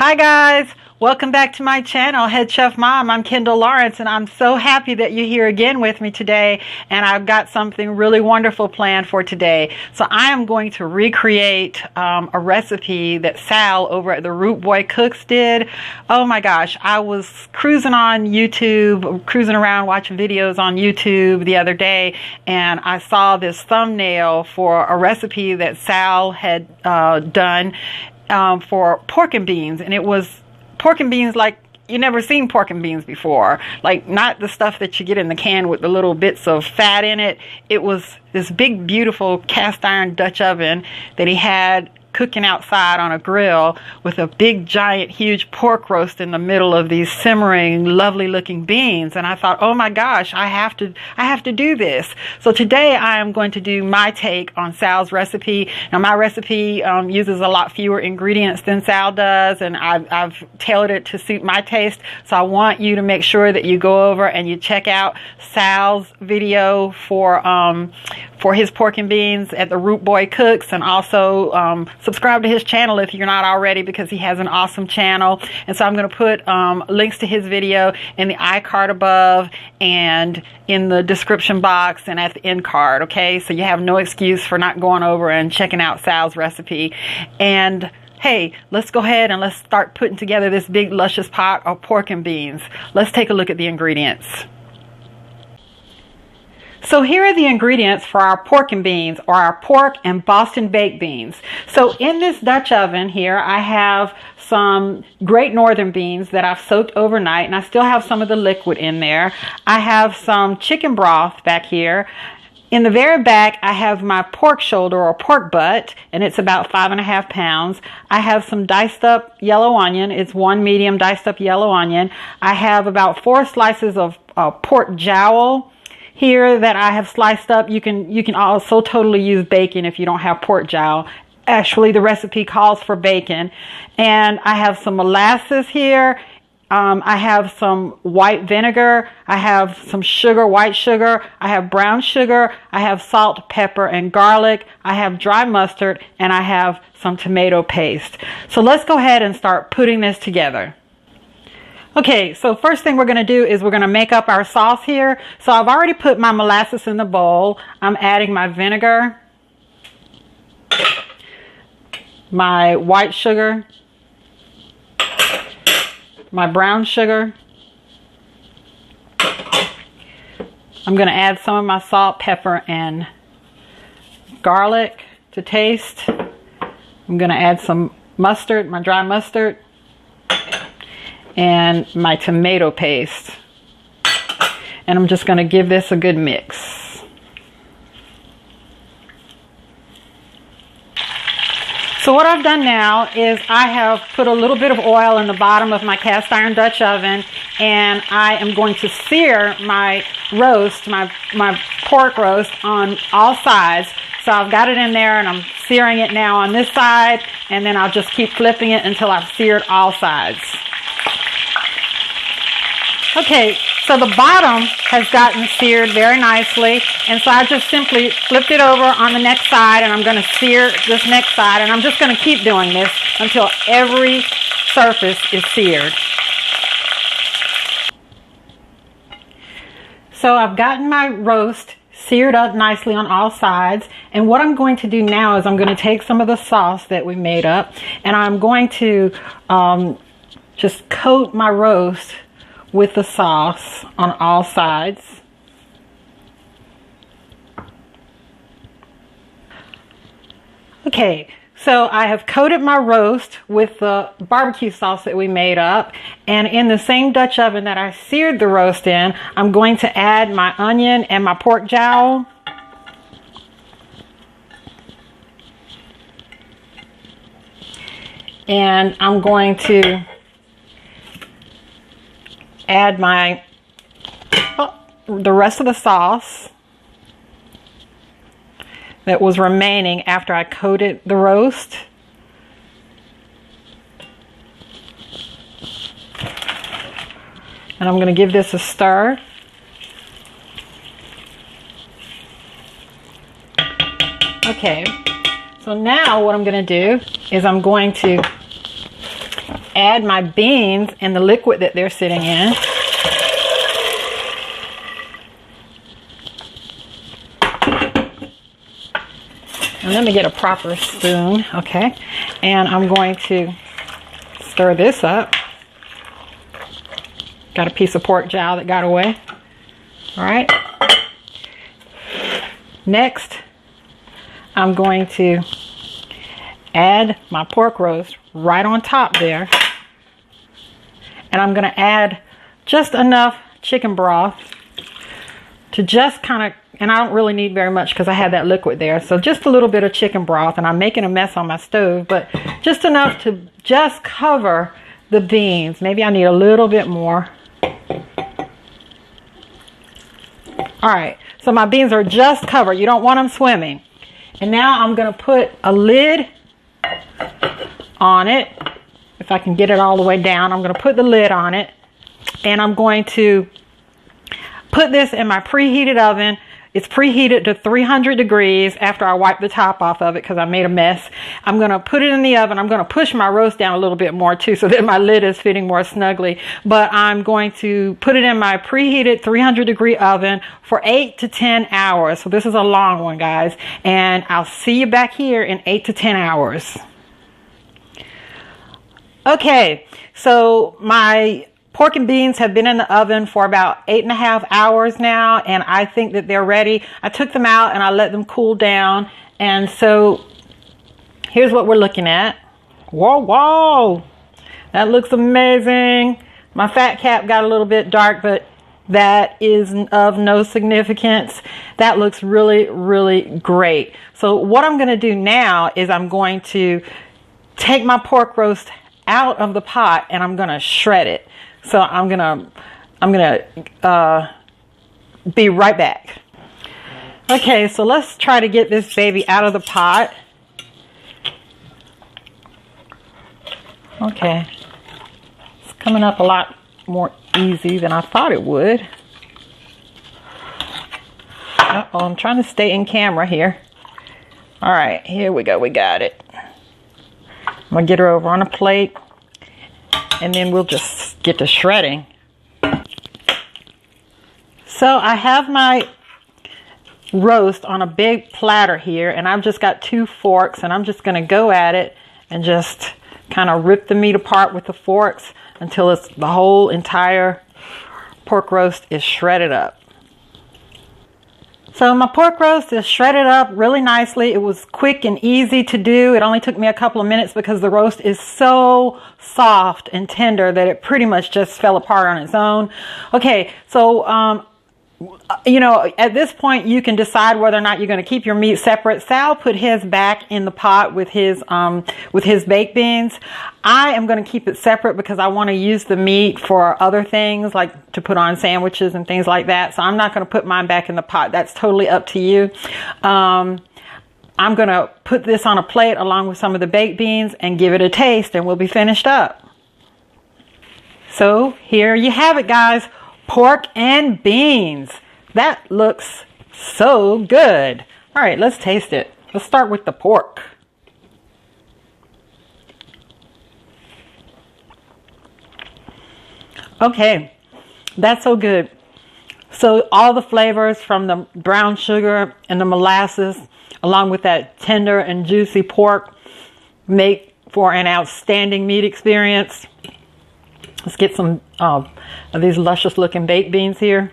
Hi guys, welcome back to my channel, Head Chef Mom. I'm Kendall Lawrence, and I'm so happy that you're here again with me today, and I've got something really wonderful planned for today. So I am going to recreate a recipe that Sal over at the Root Boy Cooks did. Oh my gosh, I was cruising on YouTube, cruising around watching videos on YouTube the other day, and I saw this thumbnail for a recipe that Sal had done for pork and beans, and it was pork and beans like you never seen pork and beans before, like not the stuff that you get in the can with the little bits of fat in it. It was this big beautiful cast iron Dutch oven that he had cooking outside on a grill with a big giant huge pork roast in the middle of these simmering lovely looking beans. And I thought, oh my gosh, I have to do this. So today I am going to do my take on Sal's recipe. Now my recipe uses a lot fewer ingredients than Sal does, and I've tailored it to suit my taste. So I want you to make sure that you go over and you check out Sal's video for his pork and beans at the Root Boy Cooks, and also subscribe to his channel if you're not already, because he has an awesome channel. And so I'm going to put links to his video in the iCard above and in the description box and at the end card, okay? So you have no excuse for not going over and checking out Sal's recipe. And hey, let's go ahead and let's start putting together this big luscious pot of pork and beans. Let's take a look at the ingredients. So here are the ingredients for our pork and beans, or our pork and Boston baked beans. So in this Dutch oven here, I have some Great Northern beans that I've soaked overnight, and I still have some of the liquid in there. I have some chicken broth back here. In the very back, I have my pork shoulder or pork butt, and it's about 5.5 pounds. I have some diced up yellow onion. It's one medium diced up yellow onion. I have about 4 slices of pork jowl here that I have sliced up. You can also totally use bacon if you don't have pork jowl. Actually, the recipe calls for bacon. And I have some molasses here. I have some white vinegar. I have some sugar, white sugar. I have brown sugar. I have salt, pepper, and garlic. I have dry mustard, and I have some tomato paste. So let's go ahead and start putting this together. Okay, so first thing we're going to do is we're going to make up our sauce here. So I've already put my molasses in the bowl. I'm adding my vinegar, my white sugar, my brown sugar. I'm going to add some of my salt, pepper, and garlic to taste. I'm going to add some mustard, my dry mustard, and my tomato paste. And I'm just going to give this a good mix. So what I've done now is I have put a little bit of oil in the bottom of my cast iron Dutch oven, and I am going to sear my roast, my pork roast, on all sides. So I've got it in there, and I'm searing it now on this side, and then I'll just keep flipping it until I've seared all sides. Okay, so the bottom has gotten seared very nicely, and so I just simply flipped it over on the next side, and I'm going to sear this next side, and I'm just going to keep doing this until every surface is seared. So I've gotten my roast seared up nicely on all sides, and what I'm going to do now is I'm going to take some of the sauce that we made up, and I'm going to just coat my roast with the sauce on all sides. Okay, so I have coated my roast with the barbecue sauce that we made up, and in the same Dutch oven that I seared the roast in, I'm going to add my onion and my pork jowl. And I'm going to add the rest of the sauce that was remaining after I coated the roast. And I'm going to give this a stir. Okay, so now what I'm going to do is I'm going to add my beans and the liquid that they're sitting in. And let me get a proper spoon, okay? And I'm going to stir this up. Got a piece of pork jowl that got away. All right. Next, I'm going to add my pork roast right on top there. And I'm going to add just enough chicken broth to just kind of, and I don't really need very much because I had that liquid there. So just a little bit of chicken broth, and I'm making a mess on my stove, but just enough to just cover the beans. Maybe I need a little bit more. All right, so my beans are just covered. You don't want them swimming. And now I'm going to put a lid on it. If I can get it all the way down, I'm going to put the lid on it. And I'm going to put this in my preheated oven. It's preheated to 300 degrees after I wipe the top off of it because I made a mess. I'm going to put it in the oven. I'm going to push my roast down a little bit more too so that my lid is fitting more snugly. But I'm going to put it in my preheated 300 degree oven for 8 to 10 hours. So this is a long one, guys. And I'll see you back here in 8 to 10 hours. Okay, so my pork and beans have been in the oven for about 8.5 hours now, and I think that they're ready. I took them out and I let them cool down, and so here's what we're looking at. Whoa, whoa, that looks amazing. My fat cap got a little bit dark, but that is of no significance. That looks really, really great. So what I'm going to do now is I'm going to take my pork roast out of the pot and I'm going to shred it. So I'm gonna be right back. Okay, so let's try to get this baby out of the pot. Okay, it's coming up a lot more easy than I thought it would. Uh-oh, I'm trying to stay in camera here. All right, here we go, we got it. I'm gonna get her over on a plate, and then we'll just get to shredding. So I have my roast on a big platter here, and I've just got 2 forks, and I'm just going to go at it and just kind of rip the meat apart with the forks until it's the whole entire pork roast is shredded up. So my pork roast is shredded up really nicely. It was quick and easy to do. It only took me a couple of minutes because the roast is so soft and tender that it pretty much just fell apart on its own. Okay, so you know, at this point you can decide whether or not you're going to keep your meat separate. Sal put his back in the pot with his baked beans. I am going to keep it separate because I want to use the meat for other things, like to put on sandwiches and things like that. So I'm not going to put mine back in the pot. That's totally up to you. I'm going to put this on a plate along with some of the baked beans and give it a taste, and we'll be finished up. So here you have it, guys. Pork and beans. That looks so good. All right, let's taste it. Let's start with the pork. Okay, that's so good. So all the flavors from the brown sugar and the molasses, along with that tender and juicy pork, make for an outstanding meat experience. Let's get some of these luscious looking baked beans here.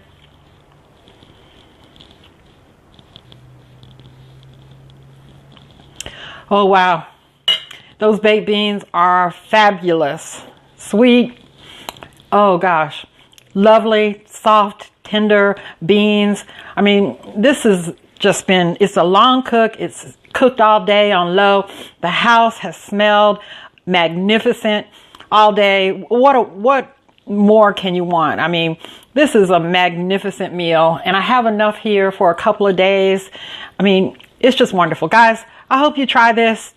Oh wow, those baked beans are fabulous. Sweet, oh gosh, lovely, soft, tender beans. I mean, this has just been, it's a long cook. It's cooked all day on low. The house has smelled magnificent all day. What more can you want? I mean, this is a magnificent meal, and I have enough here for a couple of days. I mean, it's just wonderful. Guys, I hope you try this.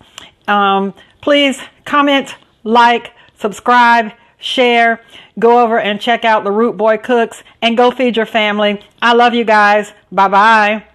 Please comment, like, subscribe, share, go over and check out the Root Boy Cooks, and go feed your family. I love you guys. Bye-bye.